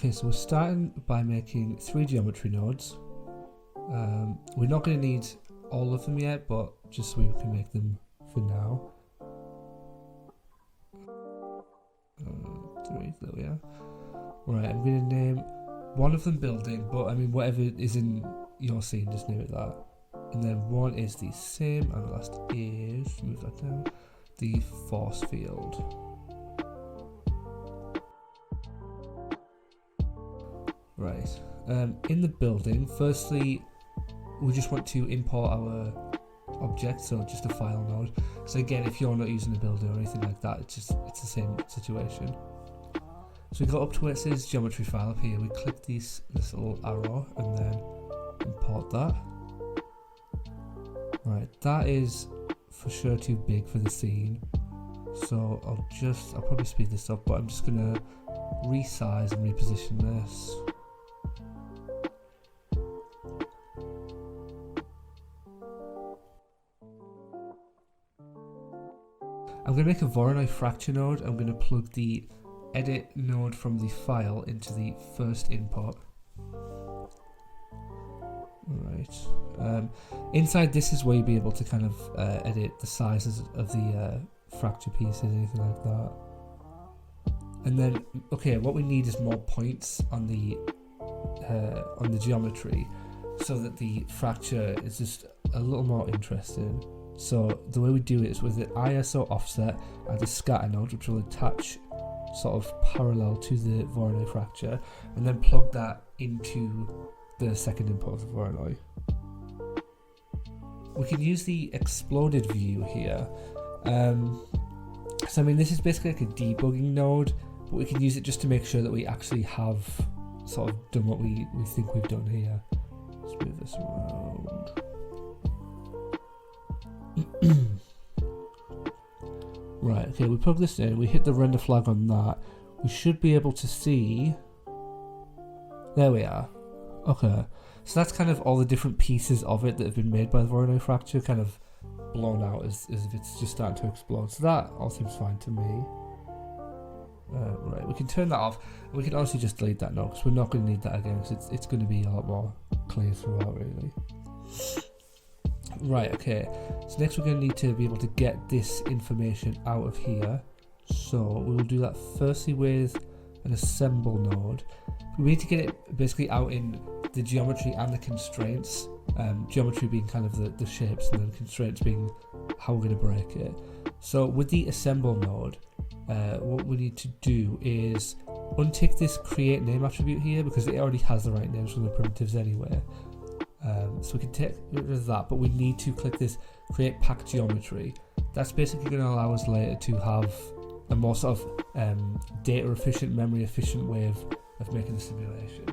okay, so we're starting by making 3 geometry nodes. We're not going to need all of them yet, but just so we can make them for now. 3, there we are. Right, I'm going to name one of them building, but I mean whatever is in your scene, just name it that. And then one is the sim, and the last is, move that down, the force field. Right, in the building, firstly, we just want to import our object, so just a file node. So again, if you're not using a builder or anything like that, it's the same situation. So we go up to where it says geometry file up here, we click this little arrow and then import that. Right, that is for sure too big for the scene, so I'll probably speed this up, but I'm just gonna resize and reposition this. I'm going to make a Voronoi fracture node. I'm going to plug the edit node from the file into the first input. Right. Inside this is where you'll be able to kind of edit the sizes of the fracture pieces, anything like that. And then, okay, what we need is more points on the geometry, so that the fracture is just a little more interesting. So the way we do it is with the ISO offset and a scatter node, which will attach sort of parallel to the Voronoi fracture, and then plug that into the second input of the Voronoi. We can use the exploded view here. So I mean, this is basically like a debugging node, but we can use it just to make sure that we actually have sort of done what we think we've done here. Let's move this around. Right, okay, we plug this in, we hit the render flag on that. We should be able to see... There we are. Okay, so that's kind of all the different pieces of it that have been made by the Voronoi fracture, kind of blown out as if it's just starting to explode. So that all seems fine to me. Right, we can turn that off. We can honestly just delete that now, because we're not going to need that again, because it's going to be a lot more clear throughout, really. Right, okay, so next we're going to need to be able to get this information out of here. So we will do that firstly with an assemble node. We need to get it basically out in the geometry and the constraints. Geometry being kind of the shapes, and then constraints being how we're going to break it. So with the assemble node, what we need to do is untick this create name attribute here, because it already has the right names from the primitives anyway. So we can take rid of that, but we need to click this create pack geometry. That's basically going to allow us later to have a more sort of data efficient, memory efficient way of making the simulation.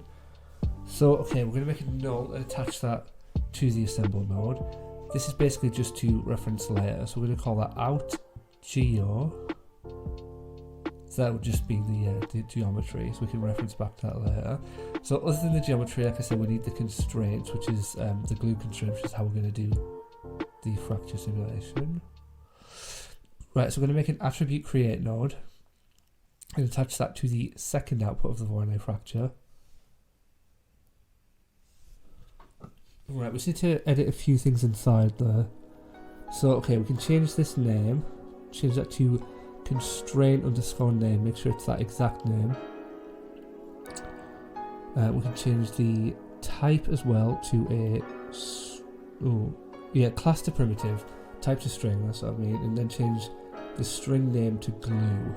So okay, we're going to make a null and attach that to the assemble node. This is basically just to reference later, so we're going to call that out geo. So that would just be the geometry, so we can reference back to that later. So other than the geometry, like I said, we need the constraints, which is the glue constraint, which is how we're going to do the fracture simulation. Right, so we're going to make an attribute create node and attach that to the second output of the Voronoi fracture. Right, we just need to edit a few things inside there. So okay, we can change this name, change that to constraint underscore name, make sure it's that exact name. We can change the type as well to a class to primitive, type to string, that's what I mean, and then change the string name to glue,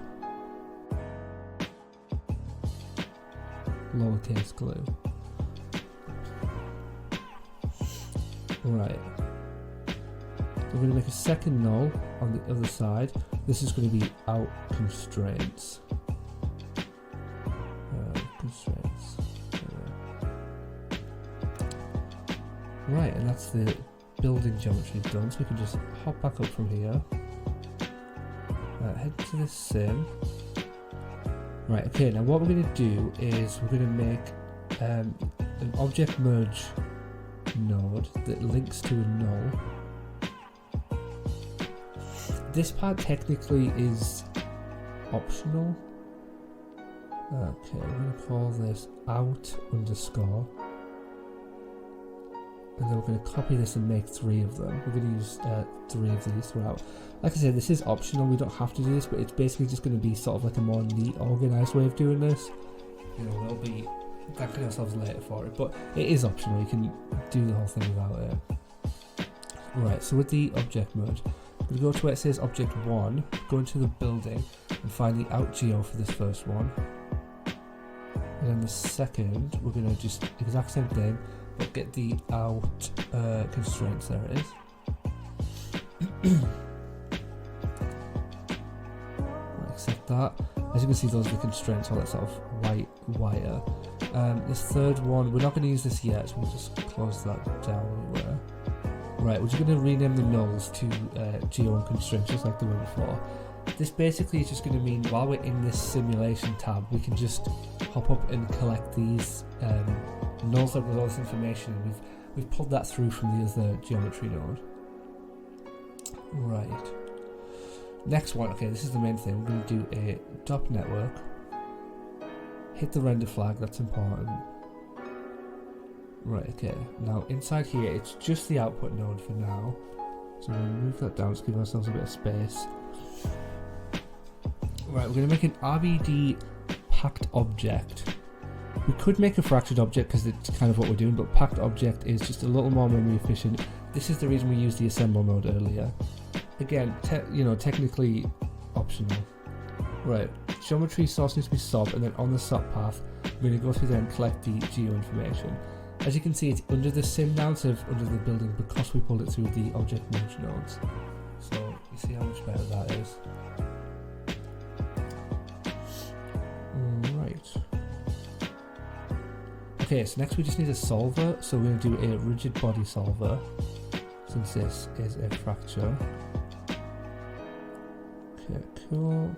lowercase glue. Right, we're going to make a second null on the other side. This is going to be out constraints. Constraints. Right, and that's the building geometry done. So we can just hop back up from here. Head to the sim. Right, okay, now what we're going to do is we're going to make an object merge node that links to a null. This part technically is optional, Okay, we're going to call this out underscore. And then we're going to copy this and make 3 of them. We're going to use 3 of these throughout. Like I said, this is optional, we don't have to do this, but it's basically just going to be sort of like a more neat, organised way of doing this. You know, we'll be thanking ourselves later for it, but it is optional, you can do the whole thing without it. Right, so with the object merge, we're going to go to where it says object 1, go into the building and find the out geo for this first one. And then the second, we're going to just exact same thing, but get the out constraints. There it is. Accept that. As you can see, those are the constraints, all that sort of white wire. This third one, we're not going to use this yet, so we'll just close that down anywhere. Right, we're just going to rename the nulls to geo and constraints, just like the way before. This basically is just going to mean while we're in this simulation tab, we can just hop up and collect these nulls up with all this information. We've pulled that through from the other geometry node. Right. Next one, okay, this is the main thing. We're going to do a dot network. Hit the render flag, that's important. Right, okay. Now inside here, it's just the output node for now. So we're going to move that down to give ourselves a bit of space. Right, we're going to make an RBD packed object. We could make a fractured object because it's kind of what we're doing, but packed object is just a little more memory efficient. This is the reason we used the assemble mode earlier. Again, technically optional. Right, geometry source needs to be sub, and then on the sub path, we're going to go through there and collect the geo information. As you can see, it's under the sim now instead of under the building because we pulled it through the object merge nodes. So you see how much better that is. Right. Okay, so next we just need a solver. So we're going to do a rigid body solver, since this is a fracture. Okay, cool.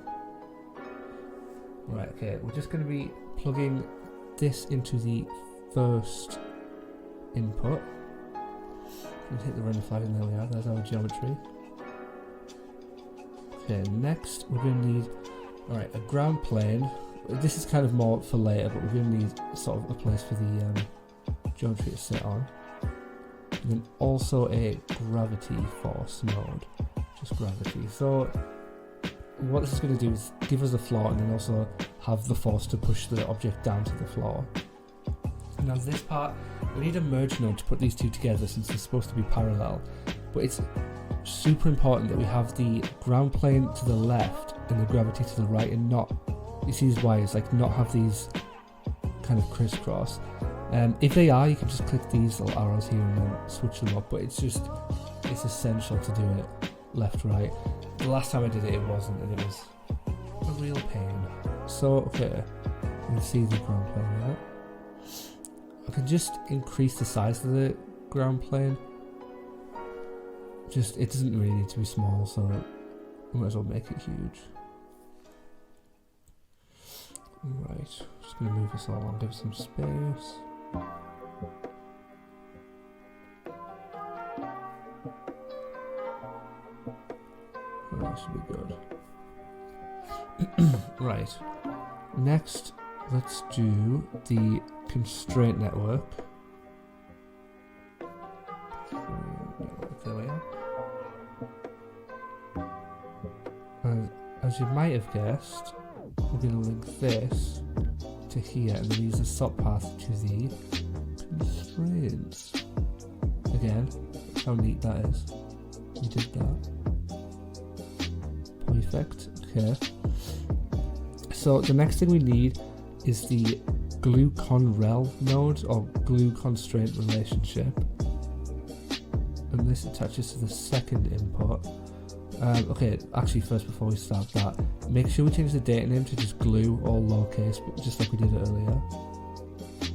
Right, okay, we're just going to be plugging this into the first input. And hit the render flag, and there we are, there's our geometry. Okay, next we're going to need, alright, a ground plane. This is kind of more for later, but we're going to need sort of a place for the geometry to sit on. And then also a gravity force node, just gravity. So what this is going to do is give us a floor and then also have the force to push the object down to the floor. Now this part, we need a merge node to put these two together since they're supposed to be parallel, but it's super important that we have the ground plane to the left and the gravity to the right, and not, you see these wires, like not have these kind of crisscross. If they are, you can just click these little arrows here and then switch them up, but it's essential to do it left, right. The last time I did it, it wasn't, and it was a real pain. So, okay, you can see the ground plane there. I can just increase the size of the ground plane. Just, it doesn't really need to be small, so I might as well make it huge. Right, just going to move this all along, give it some space. That should be good. Right, next let's do the constraint network. There we are. And as you might have guessed, we're going to link this to here and then use the subpath to the constraints. Again, look how neat that is. We did that. Perfect. Okay. So the next thing we need is the glue conrel node or glue constraint relationship, and this attaches to the second input. Okay, actually first before we start that, make sure we change the data name to just glue, all lowercase, just like we did earlier,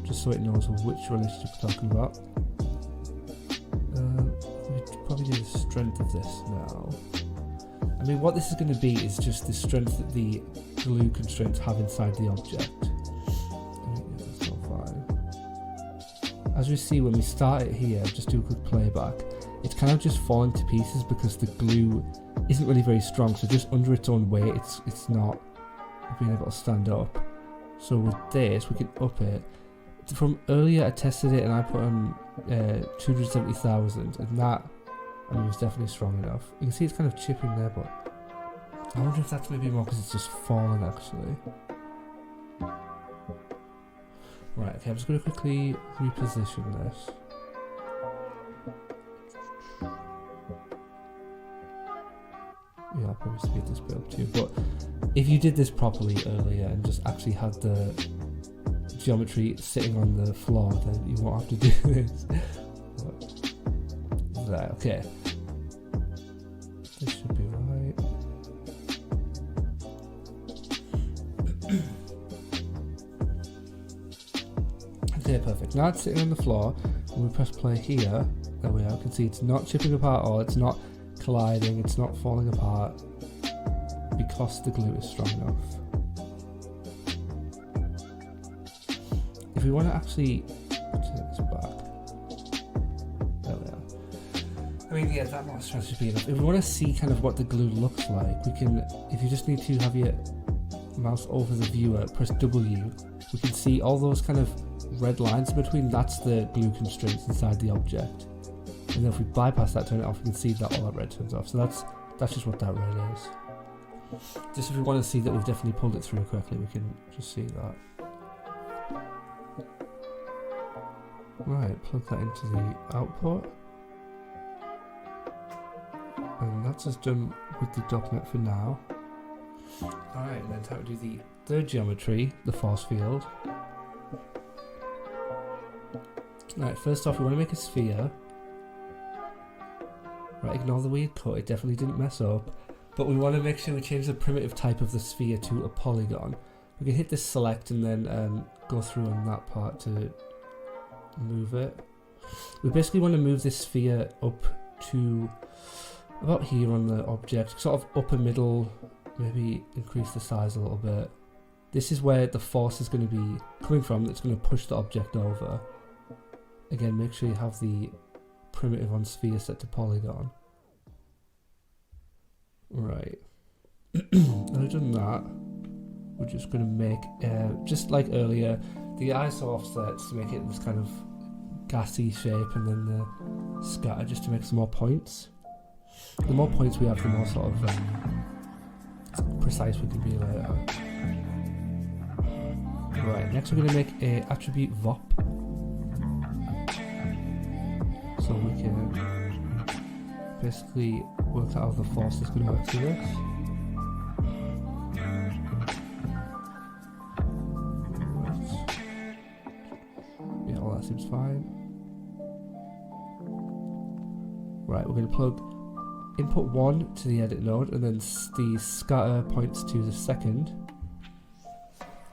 just so it knows which relationship we're talking about. We probably do the strength of this now. I mean, what this is going to be is just the strength that the glue constraints have inside the object. That's all fine. As we see when we start it here, just do a quick playback, it's kind of just falling to pieces because the glue isn't really very strong, so just under its own weight it's not being able to stand up. So with this, we can up it. From earlier, I tested it and I put on 270,000, and that, I mean, was definitely strong enough. You can see it's kind of chipping there, but I wonder if that's maybe more because it's just fallen actually. Right, okay, I'm just going to quickly reposition this. Yeah, I'll probably speed this bit up too, but if you did this properly earlier and just actually had the geometry sitting on the floor, then you won't have to do this. Right, okay. This should be right. Okay, perfect. Now it's sitting on the floor. When we press play here, there we are. You can see it's not chipping apart or it's not colliding, it's not falling apart because the glue is strong enough. If we want to actually turn this back, there we are. I mean, yeah, that much strength should be enough. If we want to see kind of what the glue looks like, we can, if you just need to have your mouse over the viewer, press W, we can see all those kind of red lines in between. That's the glue constraints inside the object. And then if we bypass that, turn it off, we can see that all that red turns off. So that's just what that red is. Just if we want to see that we've definitely pulled it through correctly, we can just see that. Right, plug that into the output. And that's just done with the document for now. Alright, and then time to do the third geometry, the force field. Right, first off we want to make a sphere. Right, ignore the weird cut, it definitely didn't mess up. But we want to make sure we change the primitive type of the sphere to a polygon. We can hit this select and then go through on that part to move it. We basically want to move this sphere up to about here on the object, sort of upper middle, maybe increase the size a little bit. This is where the force is going to be coming from, that's going to push the object over. Again, make sure you have the primitive on sphere set to polygon. Right. Now we've done that, we're just going to make, just like earlier, the ISO offsets to make it this kind of gassy shape, and then the scatter just to make some more points. The more points we have, the more sort of precise we can be later. Right, next we're going to make a attribute VOP. So we can basically work out how the force is going to work through this. Yeah, all that seems fine. Right, we're going to plug input 1 to the edit node, and then the scatter points to the second.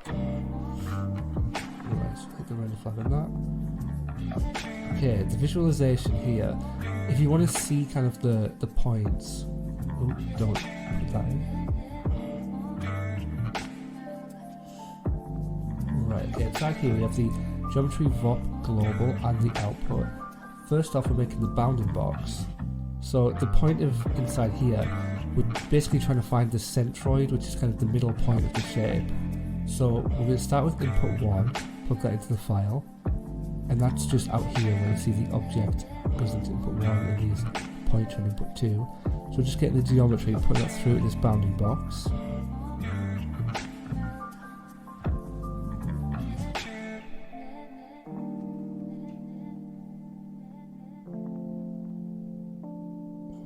Right, so hit the render flag on that. Okay, the visualization here. If you want to see kind of the points, oh, don't put that in. Right, okay, inside here we have the geometry VOP global and the output. First off, we're making the bounding box. So the point of inside here, we're basically trying to find the centroid, which is kind of the middle point of the shape. So we're going to start with input 1, plug that into the file, and that's just out here where you see the object goes into input 1 and these pointer and input 2. So we're just getting the geometry and putting that through this bounding box.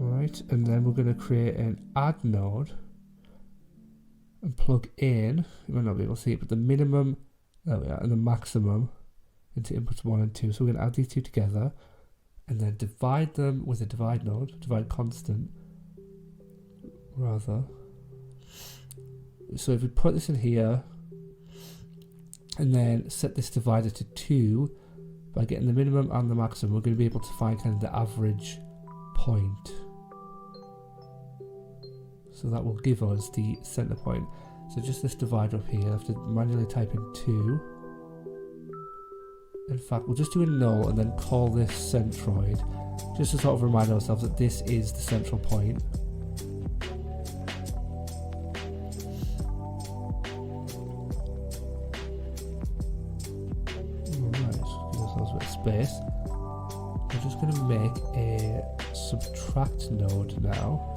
Right, and then we're going to create an add node and plug in, you might not be able to see it, but the minimum, there we are, and the maximum into inputs 1 and 2. So we're going to add these two together and then divide them with a divide node, divide constant, rather. So if we put this in here and then set this divider to 2, by getting the minimum and the maximum, we're going to be able to find kind of the average point. So that will give us the center point. So just this divider up here, I have to manually type in 2. In fact, we'll just do a null and then call this centroid, just to sort of remind ourselves that this is the central point. space. We're just going to make a subtract node now.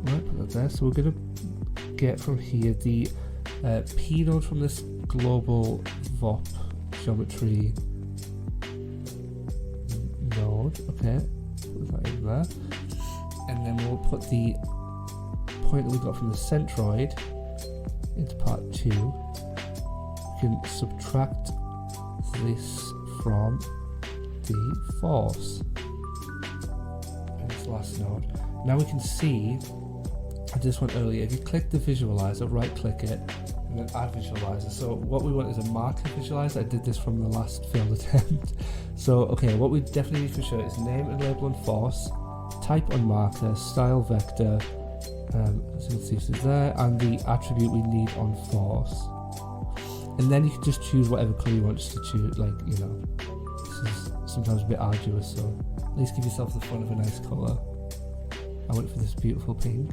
Right, put that there. So we're going to get from here the P node from this global VOP geometry node. Okay, put that in there. And then we'll put the point that we got from the centroid into part 2. We can subtract this from the force in this last node. Now we can see, I did this one earlier, if you click the visualizer, right click it, and then add visualizer. So what we want is a marker visualizer. I did this from the last failed attempt. So okay, what we definitely need for sure is name and label and force, type on marker, style vector, so you can see it's there, and the attribute we need on force. And then you can just choose whatever color you want to choose, like, you know, this is sometimes a bit arduous, so at least give yourself the fun of a nice color. I went for this beautiful pink.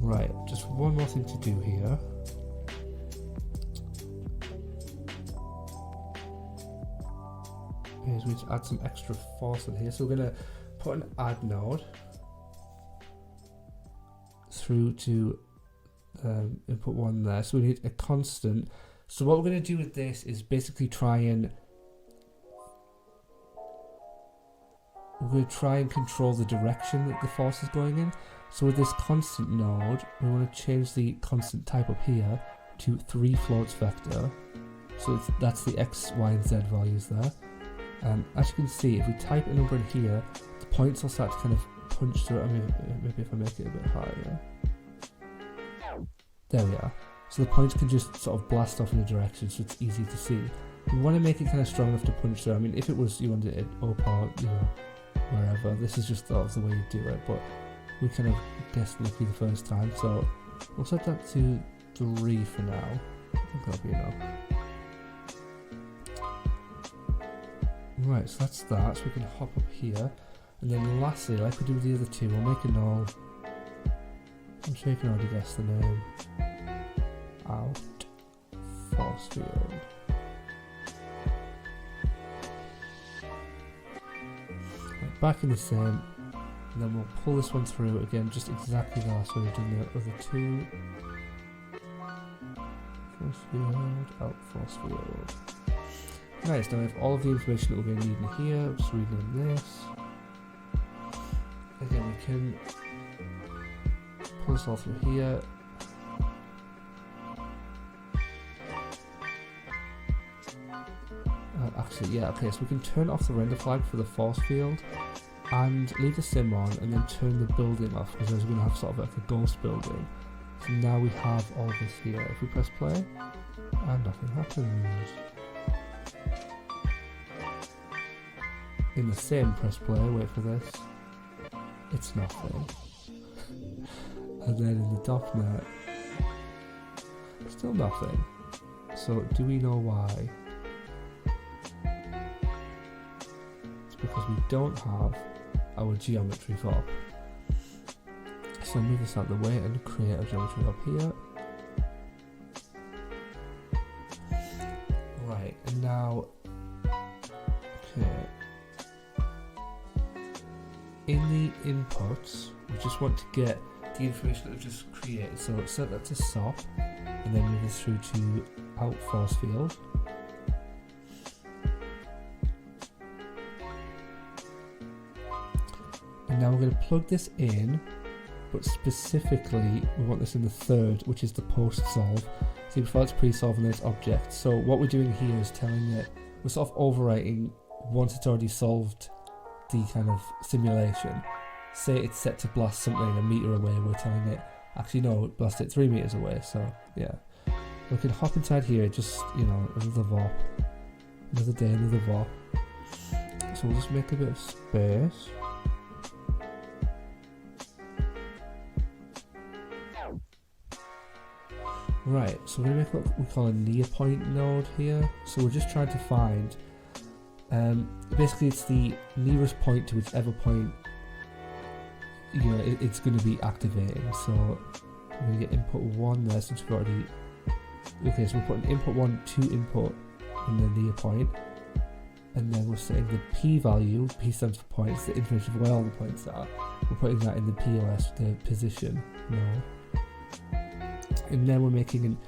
Right, just one more thing to do here. Is we just add some extra force in here. So we're going to put an add node through to input 1 there. So we need a constant. So what we're going to do with this is basically we're going to try and control the direction that the force is going in. So with this constant node, we want to change the constant type up here to 3 floats vector. So that's the x, y, and z values there. As you can see, if we type a number in here, the points will start to kind of punch through. I mean, maybe if I make it a bit higher. There we are. So the points can just sort of blast off in a direction, so it's easy to see. We want to make it kind of strong enough to punch through. I mean, if it was you wanted it up or, you know, wherever, this is just the way you do it, but we kind of guessed lucky the first time, so we'll set that to 3 for now. I think that'll be enough. Right, so that's that, so we can hop up here, and then lastly, like we did with the other two, we'll make a null. I'm sure you can already guess the name. Out force field. Right, back in the same, and then we'll pull this one through again, just exactly the last way we've done the other two. Force field, out force field. Nice, now we have all of the information that we're going to need in here. Just rename this. Again, we can pull this all through here. Actually, yeah, okay, so we can turn off the render flag for the force field and leave the sim on and then turn the building off, because we're going to have sort of like a ghost building. So now we have all this here. If we press play, and nothing happens. In the sim, press play, wait for this. It's nothing. And then in the DOPNet, still nothing. So do we know why? It's because we don't have our geometry VOP. So move this out of the way and create a geometry VOP here. Right, and now, okay. In the inputs, we just want to get the information that we've just created. So set that to SOP, and then move this through to out force field. And now we're going to plug this in, but specifically we want this in the third, which is the post solve. So before it's pre-solve and then it's object. So what we're doing here is telling it, we're sort of overwriting once it's already solved the kind of simulation. Say it's set to blast something a meter away, we're telling it, actually no, blast it 3 meters away. So yeah, we can hop inside here, just, you know, another VOP, another day, another VOP. So we'll just make a bit of space. Right, so we're going to make what we call a near point node here. So we're just trying to find, basically it's the nearest point to whichever point you know, it's going to be activating. So I'm going to get input 1 there since we've already. Okay, so we're putting input 1 to input in the near point, and then we're setting the P value. P stands for points, the information of where all the points are. We're putting that in the POS, the position node, and then we're making an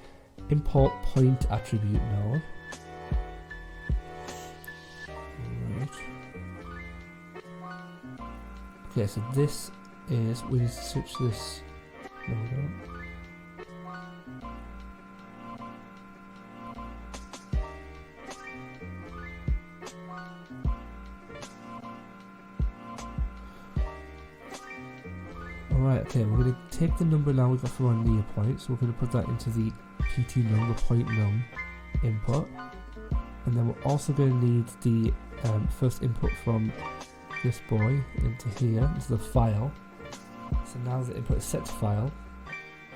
import point attribute node. Okay, so this is, we need to switch this. No, we don't. Alright, okay, we're going to take the number now we got from our near point, so we're going to put that into the PT num, the point num input. And then we're also going to need the first input from this boy into here, into the file. So now the input is set to file.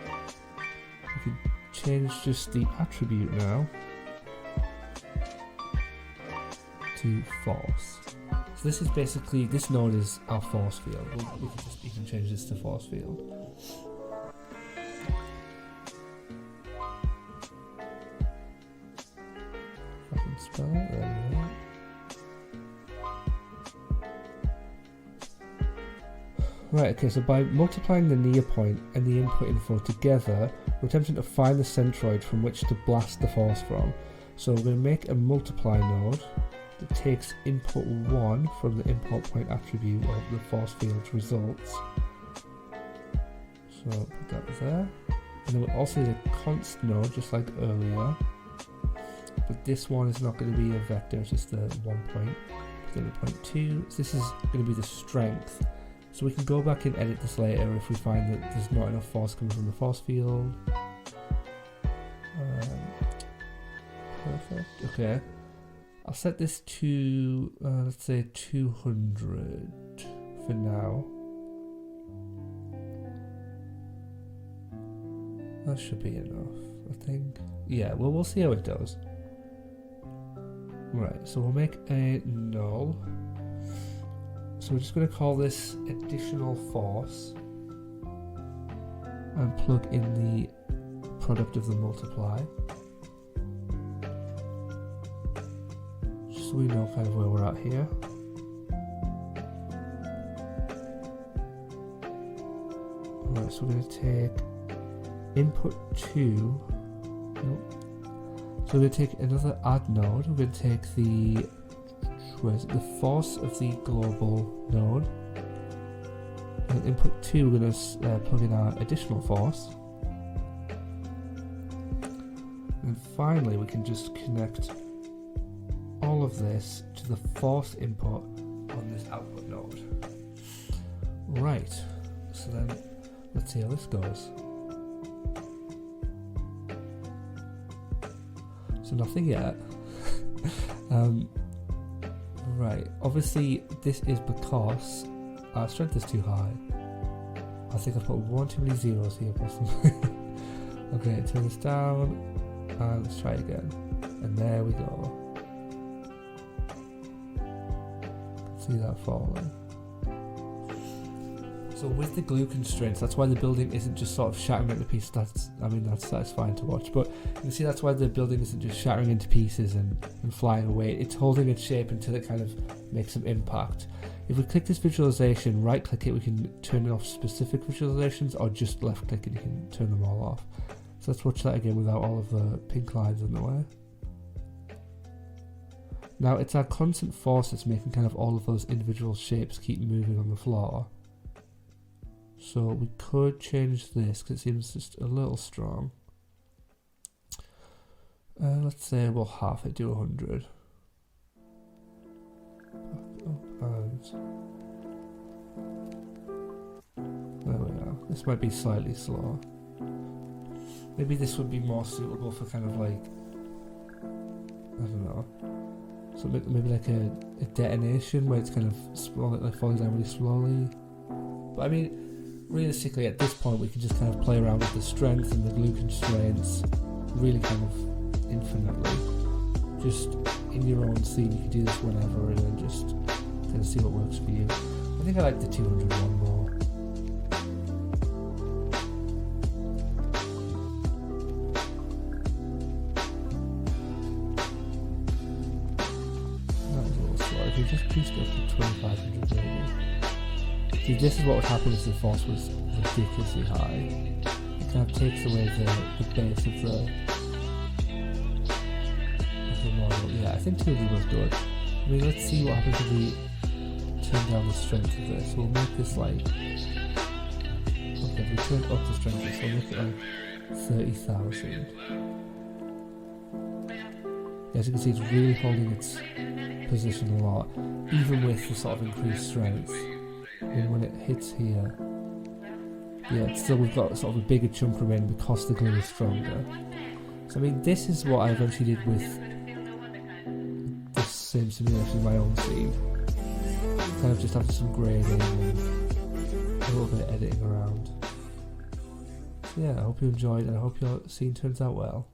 We can change just the attribute now to force. So this is basically, this node is our force field. You can change this to force field. If I can spell it, there we go. Right, okay, so by multiplying the near point and the input info together, we're attempting to find the centroid from which to blast the force from. So we're going to make a multiply node that takes input 1 from the import point attribute of the force field's results. So put that there. And then we'll also need a const node, just like earlier. But this one is not going to be a vector, it's just the 1 point. Then the point 2. So this is going to be the strength. So we can go back and edit this later if we find that there's not enough force coming from the force field. Perfect. Okay. I'll set this to, let's say 200 for now. That should be enough, I think. Yeah, well, we'll see how it does. Right, so we'll make a null. So we're just going to call this additional force and plug in the product of the multiply, just so we know kind of where we're at here. Alright, so we're going to take input 2. Nope. So we're going to take another add node. We're going to take the the force of the global node, and input 2 we're going to plug in our additional force, and finally we can just connect all of this to the force input on this output node. Right, so then let's see how this goes. So nothing yet. Right, obviously this is because our strength is too high. I think I put one too many zeros here possibly. Okay, turn this down and let's try again. And there we go. See that falling. So with the glue constraints, that's why the building isn't just sort of shattering into pieces. That's satisfying to watch. But you can see that's why the building isn't just shattering into pieces and flying away. It's holding its shape until it kind of makes some impact. If we click this visualization, right click it, we can turn off specific visualizations, or just left click it, you can turn them all off. So let's watch that again without all of the pink lines in the way. Now it's our constant force that's making kind of all of those individual shapes keep moving on the floor. So we could change this because it seems just a little strong. Let's say we'll half it, do 100. And there we are. This might be slightly slower. Maybe this would be more suitable for kind of like, I don't know. So maybe like a detonation where it's kind of small, like falling down really slowly. But I mean, realistically at this point we can just kind of play around with the strength and the glue constraints really kind of infinitely. Just in your own scene you can do this whenever and then just kind of see what works for you. I think I like the 200 one more. just boost it up to 2500 maybe. See, this is what would happen if the force was ridiculously high. It kind of takes away the base of the model. Yeah, I think 200 was good. I mean, let's see what happens if we turn down the strength of this. We'll make this like... Okay, if we turn up the strength of this, we'll make it like 30,000. As you can see, it's really holding its position a lot, even with the sort of increased strength. And when it hits here, yeah, still we've got sort of a bigger chunk remaining because the glue is stronger. So I mean, this is what I eventually did with this same simulation in my own scene. Kind of just after some grading and a little bit of editing around. So yeah, I hope you enjoyed and I hope your scene turns out well.